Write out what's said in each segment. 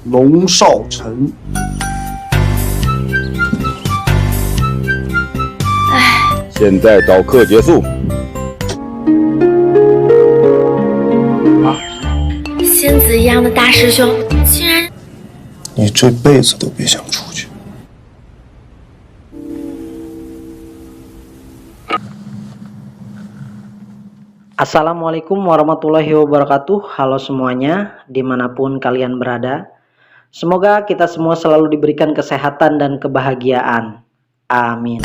龙少臣。现在早课结束。仙子一样的大师兄，竟然……你这辈子都别想出去。Assalamualaikum warahmatullahi wabarakatuh. Halo semuanya, dimanapun kalian berada. Semoga kita semua selalu diberikan kesehatan dan kebahagiaan. Amin.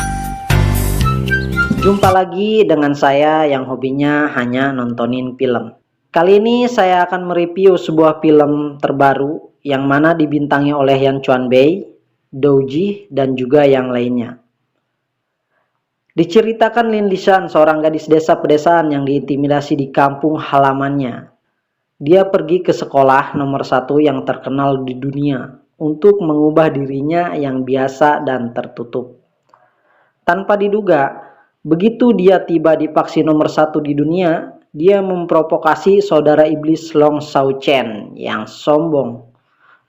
Jumpa lagi dengan saya yang hobinya hanya nontonin film. Kali ini saya akan mereview sebuah film terbaru yang mana dibintangi oleh Yan Chuanbei, Douji, dan juga yang lainnya. Diceritakan Lin Lishan, seorang gadis desa pedesaan yang diintimidasi di kampung halamannya. Dia pergi ke sekolah nomor 1 yang terkenal di dunia untuk mengubah dirinya yang biasa dan tertutup. Tanpa diduga, begitu dia tiba di faksi nomor 1 di dunia, dia memprovokasi saudara iblis Long Xiaochen yang sombong.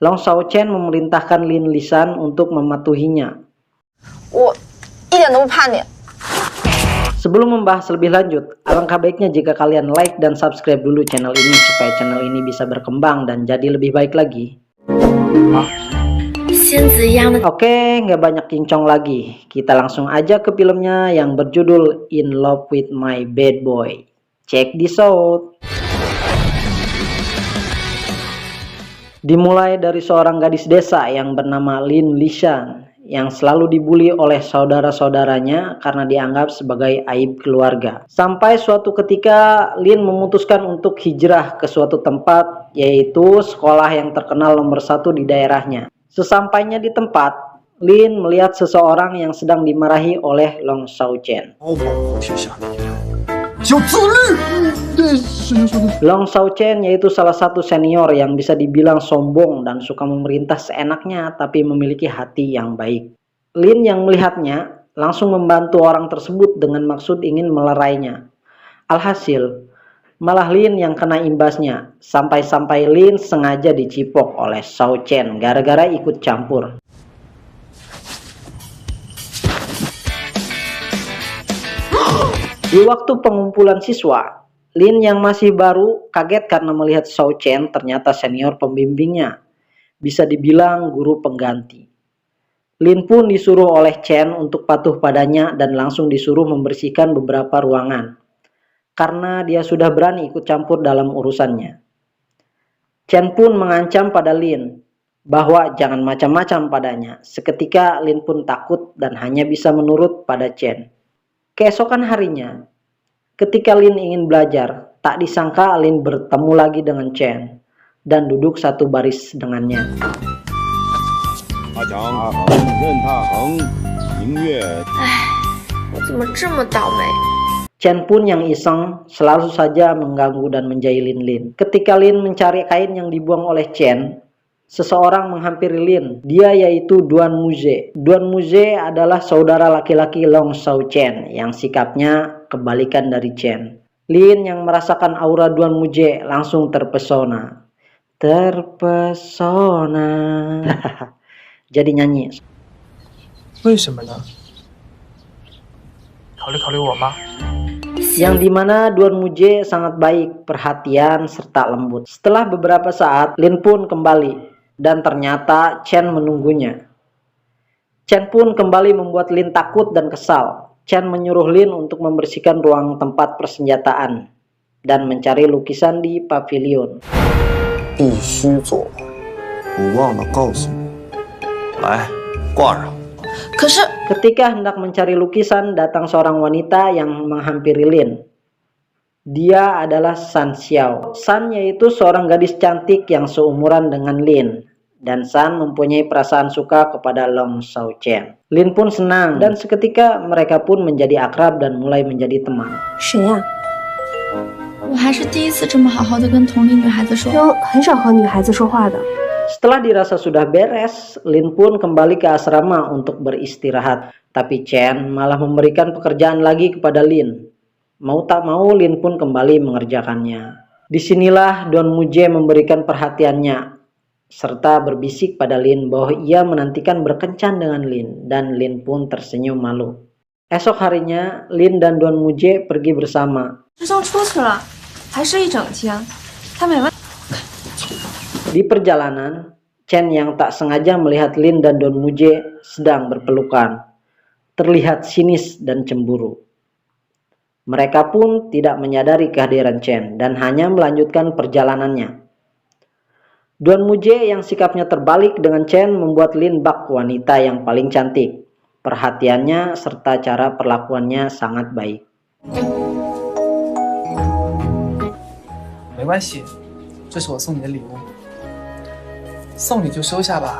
Long Xiaochen memerintahkan Lin Lishan untuk mematuhinya. Sebelum membahas lebih lanjut, alangkah baiknya jika kalian like dan subscribe dulu channel ini supaya channel ini bisa berkembang dan jadi lebih baik lagi. Oke, nggak banyak kincong lagi. Kita langsung aja ke filmnya yang berjudul In Love with My Bad Boy. Check this out. Dimulai dari seorang gadis desa yang bernama Lin Lishan yang selalu dibully oleh saudara-saudaranya karena dianggap sebagai aib keluarga. Sampai suatu ketika Lin memutuskan untuk hijrah ke suatu tempat, yaitu sekolah yang terkenal nomor 1 di daerahnya. Sesampainya di tempat, Lin melihat seseorang yang sedang dimarahi oleh Long Xiaochen. Long Xiaochen yaitu salah satu senior yang bisa dibilang sombong dan suka memerintah seenaknya tapi memiliki hati yang baik. Lin yang melihatnya langsung membantu orang tersebut dengan maksud ingin melerainya. Alhasil, malah Lin yang kena imbasnya, sampai-sampai Lin sengaja dicipok oleh Xiaochen gara-gara ikut campur. Di waktu pengumpulan siswa, Lin yang masih baru kaget karena melihat Xiaochen ternyata senior pembimbingnya. Bisa dibilang guru pengganti. Lin pun disuruh oleh Chen untuk patuh padanya dan langsung disuruh membersihkan beberapa ruangan. Karena dia sudah berani ikut campur dalam urusannya. Chen pun mengancam pada Lin bahwa jangan macam-macam padanya. Seketika Lin pun takut dan hanya bisa menurut pada Chen. Keesokan harinya, ketika Lin ingin belajar, tak disangka Lin bertemu lagi dengan Chen dan duduk satu baris dengannya. Chen pun yang iseng selalu saja mengganggu dan menjahilin Lin. Ketika Lin mencari kain yang dibuang oleh Chen, seseorang menghampiri Lin. Dia yaitu Duan Muze. Duan Muze adalah saudara laki-laki Long Xiaochen yang sikapnya kebalikan dari Chen. Lin yang merasakan aura Duan Muze langsung terpesona. Jadi nyanyi. Yang dimana Duan Muze sangat baik, perhatian, serta lembut. Setelah beberapa saat, Lin pun kembali. Dan ternyata Chen menunggunya. Chen pun kembali membuat Lin takut dan kesal. Chen menyuruh Lin untuk membersihkan ruang tempat persenjataan dan mencari lukisan di pavilion. Ketika hendak mencari lukisan, datang seorang wanita yang menghampiri Lin. Dia adalah San Xiao. San yaitu seorang gadis cantik yang seumuran dengan Lin. Dan San mempunyai perasaan suka kepada Long Xiaochen. Lin pun senang dan seketika mereka pun menjadi akrab dan mulai menjadi teman. Setelah dirasa sudah beres, Lin pun kembali ke asrama untuk beristirahat. Tapi Chen malah memberikan pekerjaan lagi kepada Lin. Mau tak mau Lin pun kembali mengerjakannya. Disinilah Duan Muze memberikan perhatiannya serta berbisik pada Lin bahwa ia menantikan berkencan dengan Lin, dan Lin pun tersenyum malu. Esok harinya, Lin dan Duan Mujie pergi bersama. Di perjalanan, Chen yang tak sengaja melihat Lin dan Duan Mujie sedang berpelukan, terlihat sinis dan cemburu. Mereka pun tidak menyadari kehadiran Chen dan hanya melanjutkan perjalanannya. Duan Mujie yang sikapnya terbalik dengan Chen membuat Lin bak wanita yang paling cantik. Perhatiannya serta cara perlakuannya sangat baik.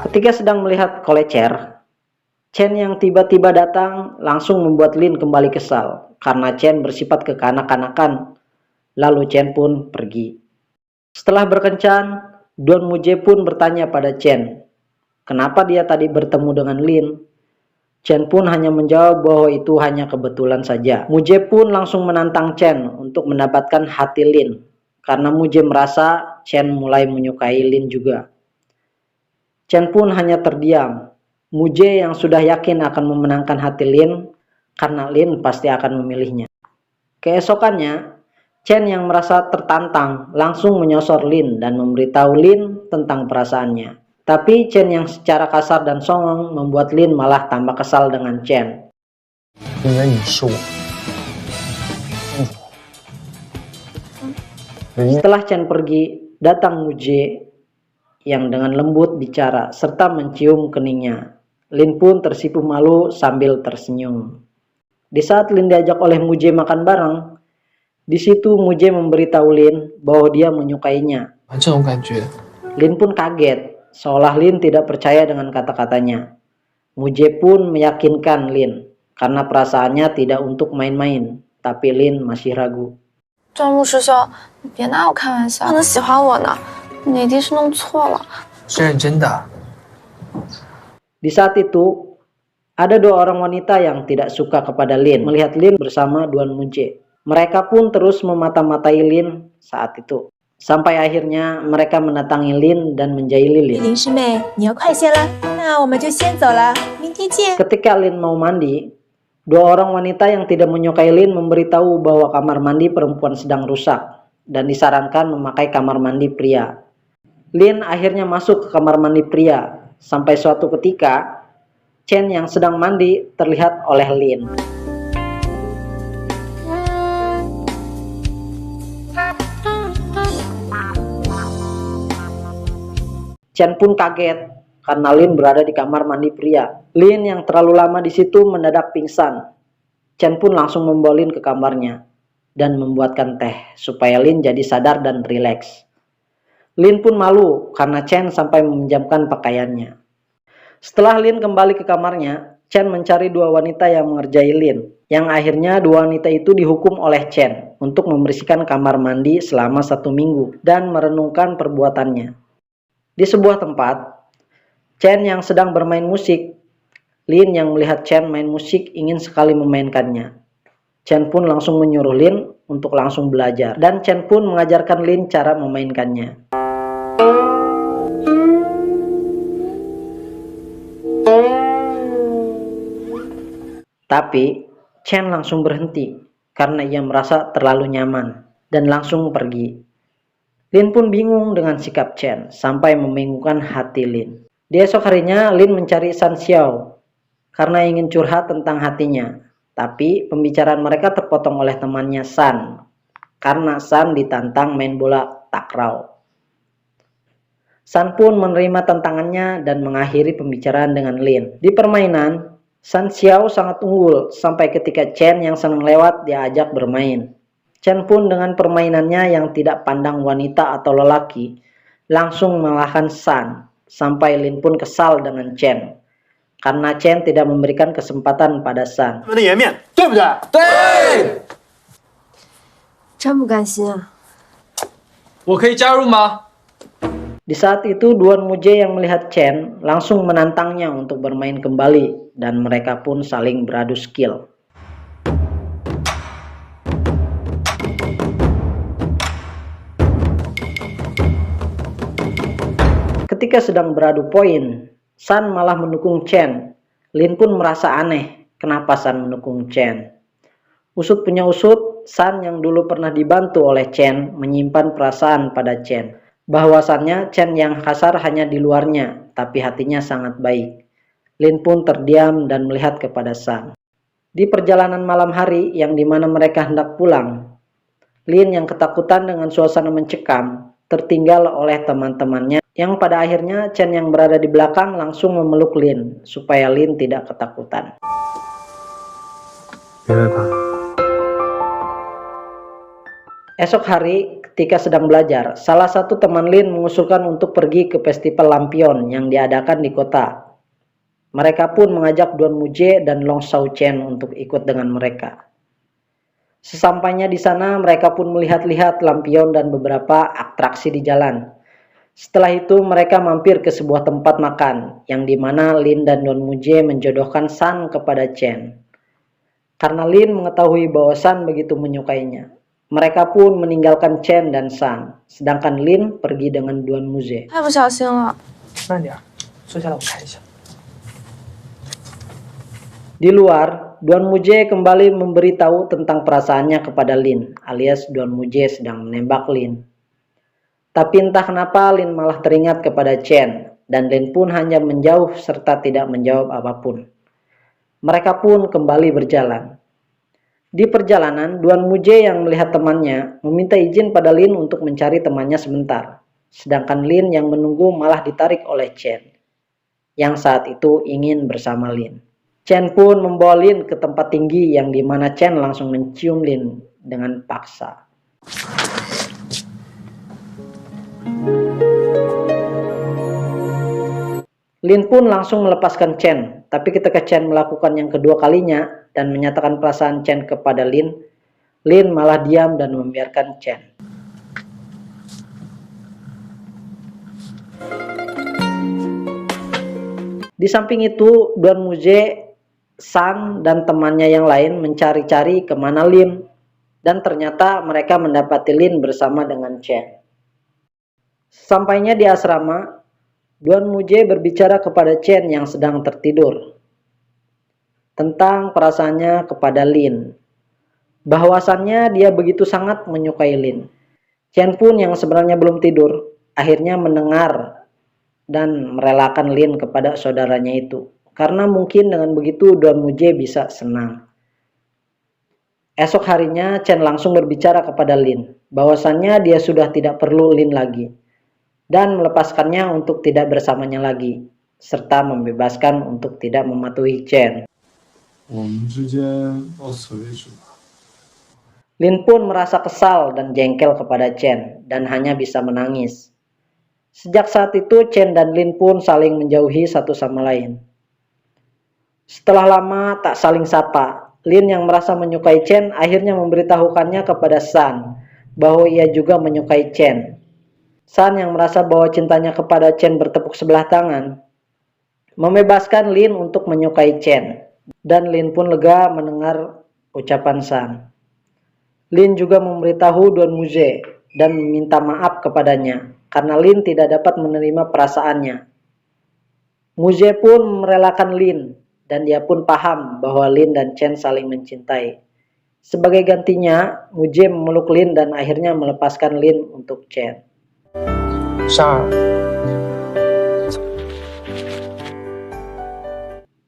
Ketika sedang melihat kolecer, Chen yang tiba-tiba datang langsung membuat Lin kembali kesal karena Chen bersifat kekanak-kanakan. Lalu Chen pun pergi. Setelah berkencan, Duan Mujie pun bertanya pada Chen, kenapa dia tadi bertemu dengan Lin? Chen pun hanya menjawab bahwa itu hanya kebetulan saja. Mujie pun langsung menantang Chen untuk mendapatkan hati Lin, karena Mujie merasa Chen mulai menyukai Lin juga. Chen pun hanya terdiam. Mujie yang sudah yakin akan memenangkan hati Lin, karena Lin pasti akan memilihnya. Keesokannya, Chen yang merasa tertantang langsung menyosor Lin dan memberitahu Lin tentang perasaannya. Tapi Chen yang secara kasar dan songong membuat Lin malah tambah kesal dengan Chen. Setelah Chen pergi, datang Mujie yang dengan lembut bicara serta mencium keningnya. Lin pun tersipu malu sambil tersenyum. Di saat Lin diajak oleh Mujie makan bareng, di situ Mujie memberitahu Lin bahwa dia menyukainya. Lin pun kaget, seolah Lin tidak percaya dengan kata-katanya. Mujie pun meyakinkan Lin, karena perasaannya tidak untuk main-main, tapi Lin masih ragu. Di saat itu, ada dua orang wanita yang tidak suka kepada Lin melihat Lin bersama Duan Mujie. Mereka pun terus memata-matai Lin saat itu. Sampai akhirnya mereka mendatangi Lin dan menjaili Lin. Ketika Lin mau mandi, dua orang wanita yang tidak menyukai Lin memberitahu bahwa kamar mandi perempuan sedang rusak dan disarankan memakai kamar mandi pria. Lin akhirnya masuk ke kamar mandi pria. Sampai suatu ketika, Chen yang sedang mandi terlihat oleh Lin. Chen pun kaget karena Lin berada di kamar mandi pria. Lin yang terlalu lama di situ mendadak pingsan. Chen pun langsung membawa Lin ke kamarnya dan membuatkan teh supaya Lin jadi sadar dan rileks. Lin pun malu karena Chen sampai meminjamkan pakaiannya. Setelah Lin kembali ke kamarnya, Chen mencari dua wanita yang mengerjai Lin. Yang akhirnya dua wanita itu dihukum oleh Chen untuk membersihkan kamar mandi selama 1 minggu dan merenungkan perbuatannya. Di sebuah tempat, Chen yang sedang bermain musik, Lin yang melihat Chen main musik ingin sekali memainkannya. Chen pun langsung menyuruh Lin untuk langsung belajar, dan Chen pun mengajarkan Lin cara memainkannya. Tapi Chen langsung berhenti karena ia merasa terlalu nyaman dan langsung pergi. Lin pun bingung dengan sikap Chen sampai membingungkan hati Lin. Di esok harinya Lin mencari San Xiao karena ingin curhat tentang hatinya. Tapi pembicaraan mereka terpotong oleh temannya San karena San ditantang main bola takraw. San pun menerima tantangannya dan mengakhiri pembicaraan dengan Lin. Di permainan, San Xiao sangat unggul sampai ketika Chen yang senang lewat diajak bermain. Chen pun dengan permainannya yang tidak pandang wanita atau lelaki langsung mengalahkan San sampai Lin pun kesal dengan Chen karena Chen tidak memberikan kesempatan pada San. Di saat itu Duan Mujie yang melihat Chen langsung menantangnya untuk bermain kembali dan mereka pun saling beradu skill. ketika sedang beradu poin, Sun malah mendukung Chen. Lin pun merasa aneh, kenapa Sun mendukung Chen. Usut punya usut, Sun yang dulu pernah dibantu oleh Chen menyimpan perasaan pada Chen. Bahwasannya Chen yang kasar hanya di luarnya, tapi hatinya sangat baik. Lin pun terdiam dan melihat kepada Sun. Di perjalanan malam hari yang dimana mereka hendak pulang, Lin yang ketakutan dengan suasana mencekam tertinggal oleh teman-temannya yang pada akhirnya Chen yang berada di belakang langsung memeluk Lin supaya Lin tidak ketakutan. Esok hari ketika sedang belajar, salah satu teman Lin mengusulkan untuk pergi ke festival lampion yang diadakan di kota. Mereka pun mengajak Duan Mujie dan Long Xiaochen untuk ikut dengan mereka. Sesampainya di sana, mereka pun melihat-lihat lampion dan beberapa atraksi di jalan. Setelah itu, mereka mampir ke sebuah tempat makan, yang dimana Lin dan Duan Mujie menjodohkan Sun kepada Chen. Karena Lin mengetahui bahwa Sun begitu menyukainya, mereka pun meninggalkan Chen dan Sun, sedangkan Lin pergi dengan Duan Mujie. 太不小心了。慢点，坐下来我看一下。 Di luar, Duan Mujie kembali memberitahu tentang perasaannya kepada Lin, alias Duan Mujie sedang menembak Lin. Tapi entah kenapa Lin malah teringat kepada Chen, dan Lin pun hanya menjauh serta tidak menjawab apapun. Mereka pun kembali berjalan. Di perjalanan, Duan Mujie yang melihat temannya meminta izin pada Lin untuk mencari temannya sebentar, sedangkan Lin yang menunggu malah ditarik oleh Chen, yang saat itu ingin bersama Lin. Chen pun membawa Lin ke tempat tinggi yang dimana Chen langsung mencium Lin dengan paksa. Lin pun langsung melepaskan Chen, tapi ketika Chen melakukan yang kedua kalinya dan menyatakan perasaan Chen kepada Lin, Lin malah diam dan membiarkan Chen. Di samping itu, Duan Mujie, Sun, dan temannya yang lain mencari-cari kemana Lin, dan ternyata mereka mendapati Lin bersama dengan Chen. Sampainya di asrama, Duan Mujie berbicara kepada Chen yang sedang tertidur tentang perasaannya kepada Lin, bahwasannya dia begitu sangat menyukai Lin. Chen pun yang sebenarnya belum tidur, akhirnya mendengar dan merelakan Lin kepada saudaranya itu. Karena mungkin dengan begitu Duan Mujie bisa senang. Esok harinya Chen langsung berbicara kepada Lin, bahwasannya dia sudah tidak perlu Lin lagi, dan melepaskannya untuk tidak bersamanya lagi, serta membebaskan untuk tidak mematuhi Chen. Lin pun merasa kesal dan jengkel kepada Chen, dan hanya bisa menangis. Sejak saat itu Chen dan Lin pun saling menjauhi satu sama lain. Setelah lama tak saling sapa, Lin yang merasa menyukai Chen akhirnya memberitahukannya kepada Sun bahwa ia juga menyukai Chen. Sun yang merasa bahwa cintanya kepada Chen bertepuk sebelah tangan, membebaskan Lin untuk menyukai Chen, dan Lin pun lega mendengar ucapan Sun. Lin juga memberitahu Duan Mujie dan meminta maaf kepadanya karena Lin tidak dapat menerima perasaannya. Mujie pun merelakan Lin, dan dia pun paham bahwa Lin dan Chen saling mencintai. Sebagai gantinya, Mujie memeluk Lin dan akhirnya melepaskan Lin untuk Chen.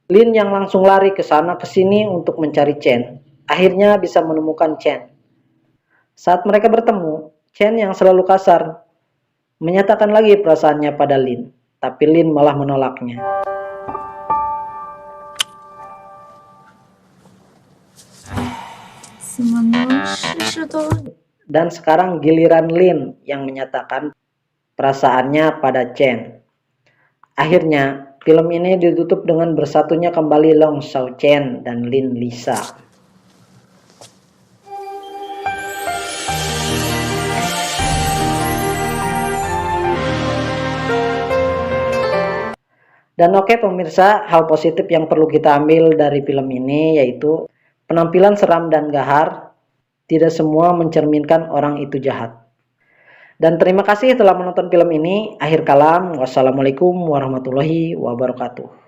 Lin yang langsung lari ke sana ke sini untuk mencari Chen, akhirnya bisa menemukan Chen. Saat mereka bertemu, Chen yang selalu kasar menyatakan lagi perasaannya pada Lin, tapi Lin malah menolaknya. Dan sekarang giliran Lin yang menyatakan perasaannya pada Chen. Akhirnya, film ini ditutup dengan bersatunya kembali Long Xiaochen dan Lin Lisa. Dan oke pemirsa, hal positif yang perlu kita ambil dari film ini yaitu penampilan seram dan gahar, tidak semua mencerminkan orang itu jahat. Dan terima kasih telah menonton film ini. Akhir kalam, wassalamualaikum warahmatullahi wabarakatuh.